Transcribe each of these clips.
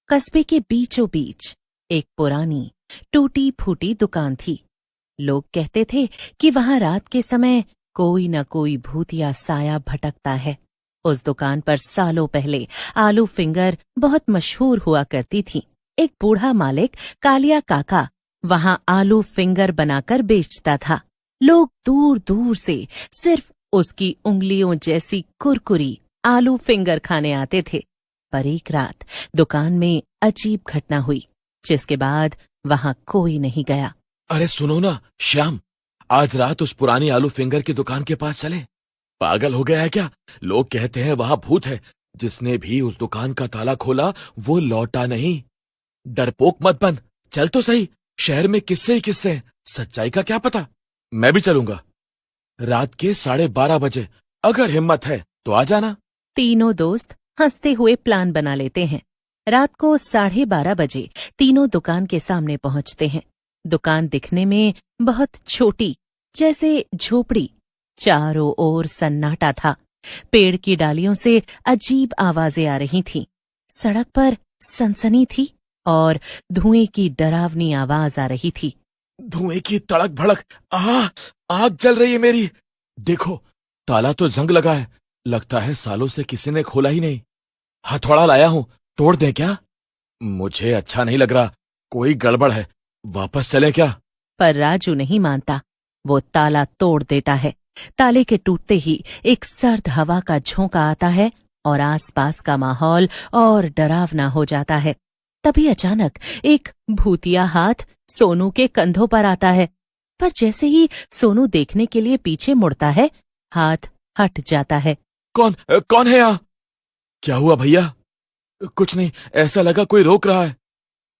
कस्बे के बीचों बीच एक पुरानी टूटी फूटी दुकान थी। लोग कहते थे कि वहां रात के समय कोई न कोई भूत या साया भटकता है। उस दुकान पर सालों पहले आलू फिंगर बहुत मशहूर हुआ करती थी। एक बूढ़ा मालिक कालिया काका वहां आलू फिंगर बनाकर बेचता था। लोग दूर दूर से सिर्फ उसकी उंगलियों जैसी कुरकुरी आलू फिंगर खाने आते थे। पर एक रात दुकान में अजीब घटना हुई, जिसके बाद वहां कोई नहीं गया। अरे सुनो ना श्याम, आज रात उस पुरानी आलू फिंगर की दुकान के पास चले। पागल हो गया है क्या? लोग कहते हैं वहां भूत है। जिसने भी उस दुकान का ताला खोला वो लौटा नहीं। डरपोक मत बन, चल तो सही। शहर में किस्से ही किस्से हैं, सच्चाई का क्या पता। मैं भी चलूंगा। रात के 12:30 अगर हिम्मत है तो आ जाना। तीनों दोस्त हंसते हुए प्लान बना लेते हैं। रात को 12:30 तीनों दुकान के सामने पहुंचते हैं। दुकान दिखने में बहुत छोटी, जैसे झोपड़ी। चारों ओर सन्नाटा था। पेड़ की डालियों से अजीब आवाजें आ रही थीं। सड़क पर सनसनी थी और धुएं की डरावनी आवाज आ रही थी। धुएं की तड़क भड़क, आग जल रही है मेरी। देखो, ताला तो जंग लगा है। लगता है सालों से किसी ने खोला ही नहीं। हथौड़ा लाया हूं, तोड़ दें क्या? मुझे अच्छा नहीं लग रहा, कोई गड़बड़ है। वापस चलें क्या? पर राजू नहीं मानता। वो ताला तोड़ देता है। ताले के टूटते ही एक सर्द हवा का झोंका आता है और आसपास का माहौल और डरावना हो जाता है। तभी अचानक एक भूतिया हाथ सोनू के कंधों पर आता है। पर जैसे ही सोनू देखने के लिए पीछे मुड़ता है, हाथ हट जाता है। कौन है यहाँ? क्या हुआ भैया? कुछ नहीं, ऐसा लगा कोई रोक रहा है।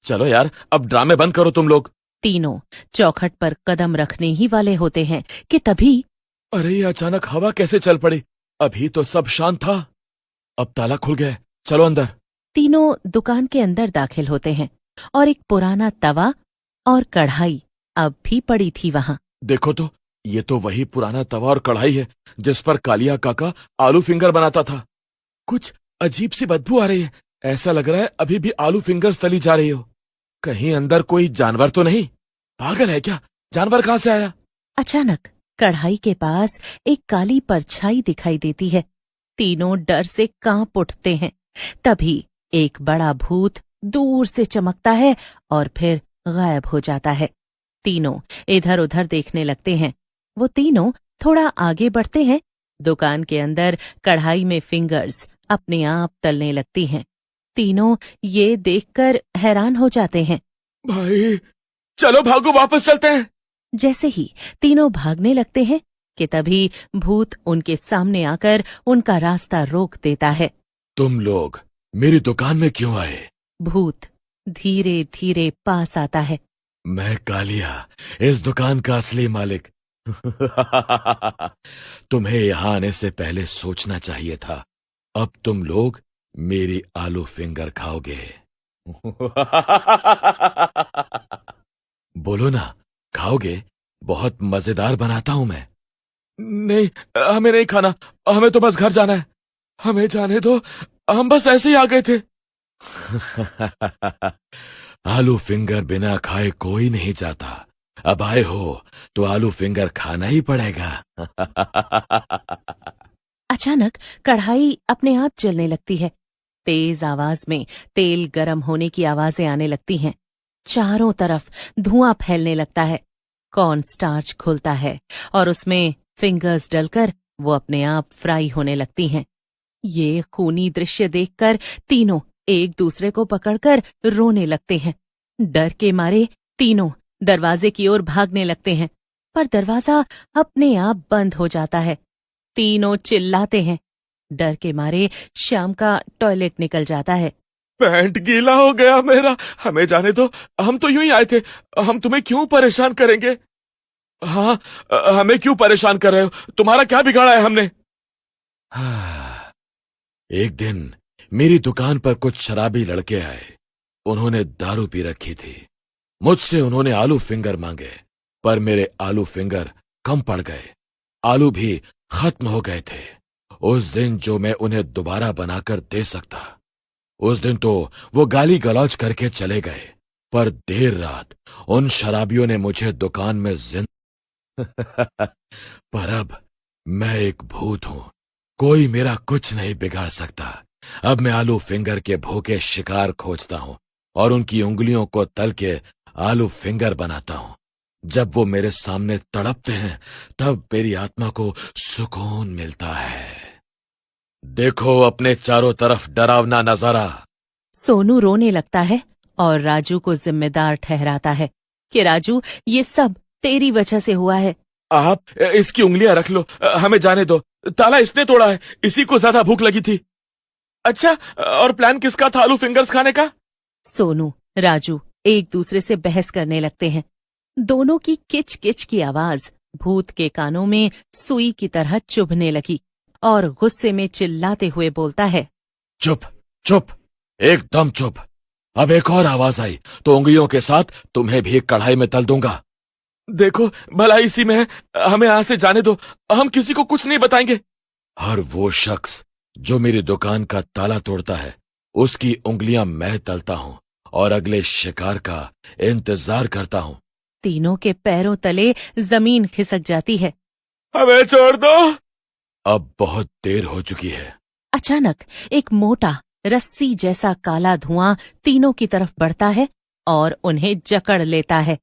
चलो यार, अब ड्रामे बंद करो तुम लोग। तीनों चौखट पर कदम रखने ही वाले होते हैं कि तभी अरे ये अचानक हवा कैसे चल पड़ी? अभी तो सब शांत था। अब ताला खुल गया है, चलो अंदर। तीनों दुकान के अंदर दाखिल होते हैं और एक पुराना तवा और कढ़ाई अब भी पड़ी थी वहां। देखो तो, ये तो वही पुराना तवा और कढ़ाई है जिस पर कालिया काका आलू फिंगर बनाता था। कुछ अजीब सी बदबू आ रही है। ऐसा लग रहा है अभी भी आलू फिंगर्स तली जा रही हो। कहीं अंदर कोई जानवर तो नहीं? पागल है क्या? जानवर कहां से आया? अचानक कढ़ाई के पास एक काली परछाई दिखाई देती है। तीनों डर से कांप उठते हैं। तभी एक बड़ा भूत दूर से चमकता है और फिर गायब हो जाता है। तीनों इधर उधर देखने लगते हैं। वो तीनों थोड़ा आगे बढ़ते हैं। दुकान के अंदर कढ़ाई में फिंगर्स अपने आप तलने लगती हैं। तीनों ये देखकर हैरान हो जाते हैं। भाई चलो भागो, वापस चलते हैं। जैसे ही तीनों भागने लगते हैं कि तभी भूत उनके सामने आकर उनका रास्ता रोक देता है। तुम लोग मेरी दुकान में क्यों आए? भूत धीरे धीरे पास आता है। मैं कालिया, इस दुकान का असली मालिक। तुम्हें यहां आने से पहले सोचना चाहिए था। अब तुम लोग मेरी आलू फिंगर खाओगे। बोलो ना, खाओगे? बहुत मजेदार बनाता हूं मैं। नहीं, हमें नहीं खाना। हमें तो बस घर जाना है। हमें जाने दो, हम बस ऐसे ही आ गए थे। आलू फिंगर बिना खाए कोई नहीं जाता। अब आए हो तो आलू फिंगर खाना ही पड़ेगा। अचानक कढ़ाई अपने आप जलने लगती है। तेज आवाज में तेल गर्म होने की आवाजें आने लगती हैं। चारों तरफ धुआं फैलने लगता है। कॉर्न स्टार्च खुलता है और उसमें फिंगर्स डलकर वो अपने आप फ्राई होने लगती हैं। ये खूनी दृश्य देखकर तीनों एक दूसरे को पकड़कर रोने लगते हैं। डर के मारे तीनों दरवाजे की ओर भागने लगते हैं, पर दरवाजा अपने आप बंद हो जाता है। तीनों चिल्लाते हैं। डर के मारे श्याम का टॉयलेट निकल जाता है। पैंट गीला हो गया मेरा, हमें जाने दो। हम तो यूं ही आए थे, हम तुम्हें क्यों परेशान करेंगे? हाँ, हमें क्यों परेशान कर रहे हो? तुम्हारा क्या बिगाड़ा है हमने? एक दिन मेरी दुकान पर कुछ शराबी लड़के आए। उन्होंने दारू पी रखी थी। मुझसे उन्होंने आलू फिंगर मांगे, पर मेरे आलू फिंगर कम पड़ गए। आलू भी खत्म हो गए थे। उस दिन जो मैं उन्हें दोबारा बनाकर दे सकता, उस दिन तो वो गाली गलौज करके चले गए, पर देर रात उन शराबियों ने मुझे दुकान में पर अब मैं एक भूत हूं, कोई मेरा कुछ नहीं बिगाड़ सकता। अब मैं आलू फिंगर के भूखे शिकार खोजता हूं और उनकी उंगलियों को तल के आलू फिंगर बनाता हूं। जब वो मेरे सामने तड़पते हैं तब मेरी आत्मा को सुकून मिलता है। देखो अपने चारों तरफ डरावना नजारा। सोनू रोने लगता है और राजू को जिम्मेदार ठहराता है कि राजू, ये सब तेरी वजह से हुआ है। आप इसकी उंगलियां रख लो, हमें जाने दो। ताला इसने तोड़ा है, इसी को ज्यादा भूख लगी थी। अच्छा, और प्लान किसका था आलू फिंगर्स खाने का? सोनू, राजू एक दूसरे से बहस करने लगते हैं। दोनों की किच किच की आवाज भूत के कानों में सुई की तरह चुभने लगी और गुस्से में चिल्लाते हुए बोलता है, चुप चुप, एकदम चुप। अब एक और आवाज आई तो उंगलियों के साथ तुम्हें भी कढ़ाई में तल दूंगा। देखो भला इसी में है, हमें यहां से जाने दो, हम किसी को कुछ नहीं बताएंगे। हर वो शख्स जो मेरी दुकान का ताला तोड़ता है, उसकी उंगलियां मैं तलता हूं और अगले शिकार का इंतजार करता हूं। तीनों के पैरों तले जमीन खिसक जाती है। हमें छोड़ दो, अब बहुत देर हो चुकी है। अचानक एक मोटा रस्सी जैसा काला धुआं तीनों की तरफ बढ़ता है और उन्हें जकड़ लेता है।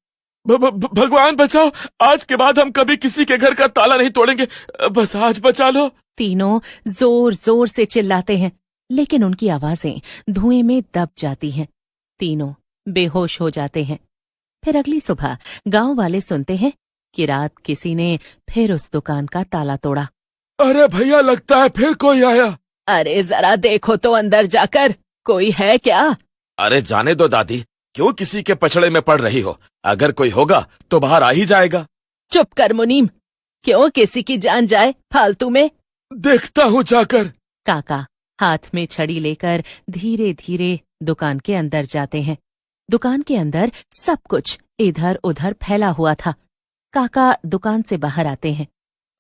भगवान बचाओ, आज के बाद हम कभी किसी के घर का ताला नहीं तोड़ेंगे, बस आज बचा लो। तीनों जोर जोर से चिल्लाते हैं, लेकिन उनकी आवाजें धुएं में दब जाती हैं। तीनों बेहोश हो जाते हैं। फिर अगली सुबह गांव वाले सुनते हैं कि रात किसी ने फिर उस दुकान का ताला तोड़ा। अरे भैया, लगता है फिर कोई आया। अरे जरा देखो तो अंदर जाकर, कोई है क्या? अरे जाने दो दादी, क्यों किसी के पछड़े में पड़ रही हो? अगर कोई होगा तो बाहर आ ही जाएगा। चुप कर मुनीम, क्यों किसी की जान जाए फालतू में? देखता हूँ जाकर। काका हाथ में छड़ी लेकर धीरे धीरे दुकान के अंदर जाते हैं। दुकान के अंदर सब कुछ इधर उधर फैला हुआ था। काका दुकान से बाहर आते हैं।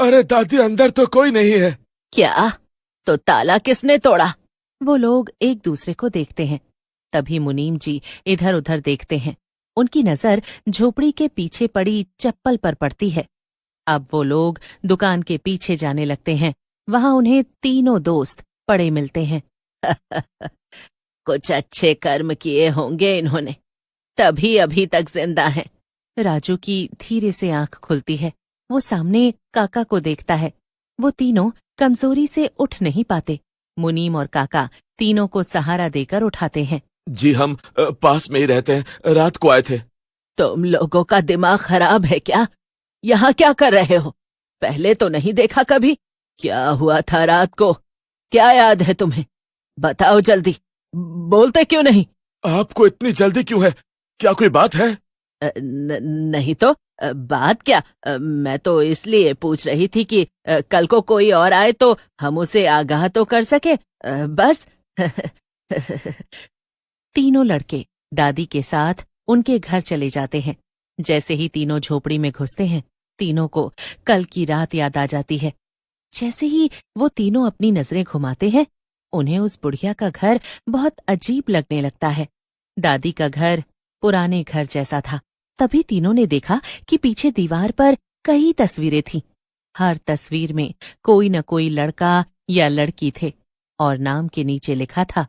अरे दादी, अंदर तो कोई नहीं है। क्या? तो ताला किसने तोड़ा? वो लोग एक दूसरे को देखते हैं। तभी मुनीम जी इधर उधर देखते हैं। उनकी नजर झोपड़ी के पीछे पड़ी चप्पल पर पड़ती है। अब वो लोग दुकान के पीछे जाने लगते हैं। वहां उन्हें तीनों दोस्त पड़े मिलते हैं। कुछ अच्छे कर्म किए होंगे इन्होंने, तभी अभी तक जिंदा हैं। राजू की धीरे से आंख खुलती है। वो सामने काका को देखता है। वो तीनों कमजोरी से उठ नहीं पाते। मुनीम और काका तीनों को सहारा देकर उठाते हैं। जी हम पास में ही रहते हैं, रात को आए थे। तुम लोगों का दिमाग खराब है क्या? यहाँ क्या कर रहे हो? पहले तो नहीं देखा कभी। क्या हुआ था रात को? क्या याद है तुम्हें? बताओ जल्दी, बोलते क्यों नहीं? आपको इतनी जल्दी क्यों है? क्या कोई बात है? नहीं तो बात क्या? मैं तो इसलिए पूछ रही थी कि कल को कोई और आए तो हम उसे आगाह तो कर सके, बस। तीनों लड़के दादी के साथ उनके घर चले जाते हैं। जैसे ही तीनों झोपड़ी में घुसते हैं, तीनों को कल की रात याद आ जाती है। जैसे ही वो तीनों अपनी नजरें घुमाते हैं, उन्हें उस बुढ़िया का घर बहुत अजीब लगने लगता है। दादी का घर पुराने घर जैसा था। तभी तीनों ने देखा कि पीछे दीवार पर कई तस्वीरें थीं। हर तस्वीर में कोई न कोई लड़का या लड़की थे और नाम के नीचे लिखा था,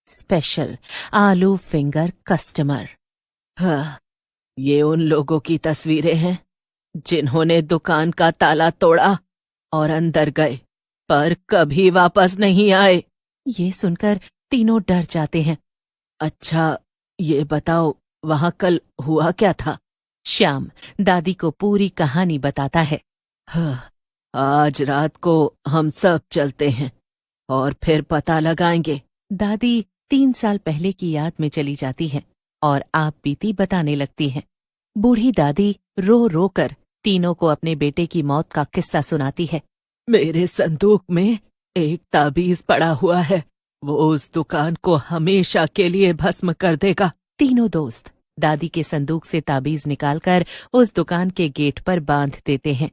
स्पेशल आलू फिंगर कस्टमर। हाँ, ये उन लोगों की तस्वीरें हैं जिन्होंने दुकान का ताला तोड़ा और अंदर गए, पर कभी वापस नहीं आए। ये सुनकर तीनों डर जाते हैं। अच्छा, ये बताओ वहां कल हुआ क्या था? श्याम दादी को पूरी कहानी बताता है। हाँ, आज रात को हम सब चलते हैं और फिर पता लगाएंगे। दादी 3 साल पहले की याद में चली जाती है और आप बीती बताने लगती है। बूढ़ी दादी रो रो कर तीनों को अपने बेटे की मौत का किस्सा सुनाती है। मेरे संदूक में एक ताबीज पड़ा हुआ है, वो उस दुकान को हमेशा के लिए भस्म कर देगा। तीनों दोस्त दादी के संदूक से ताबीज निकालकर उस दुकान के गेट पर बांध देते हैं,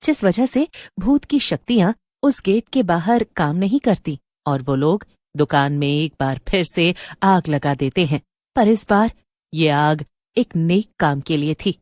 जिस वजह से भूत की शक्तियां उस गेट के बाहर काम नहीं करती और वो लोग दुकान में एक बार फिर से आग लगा देते हैं, पर इस बार ये आग एक नेक काम के लिए थी।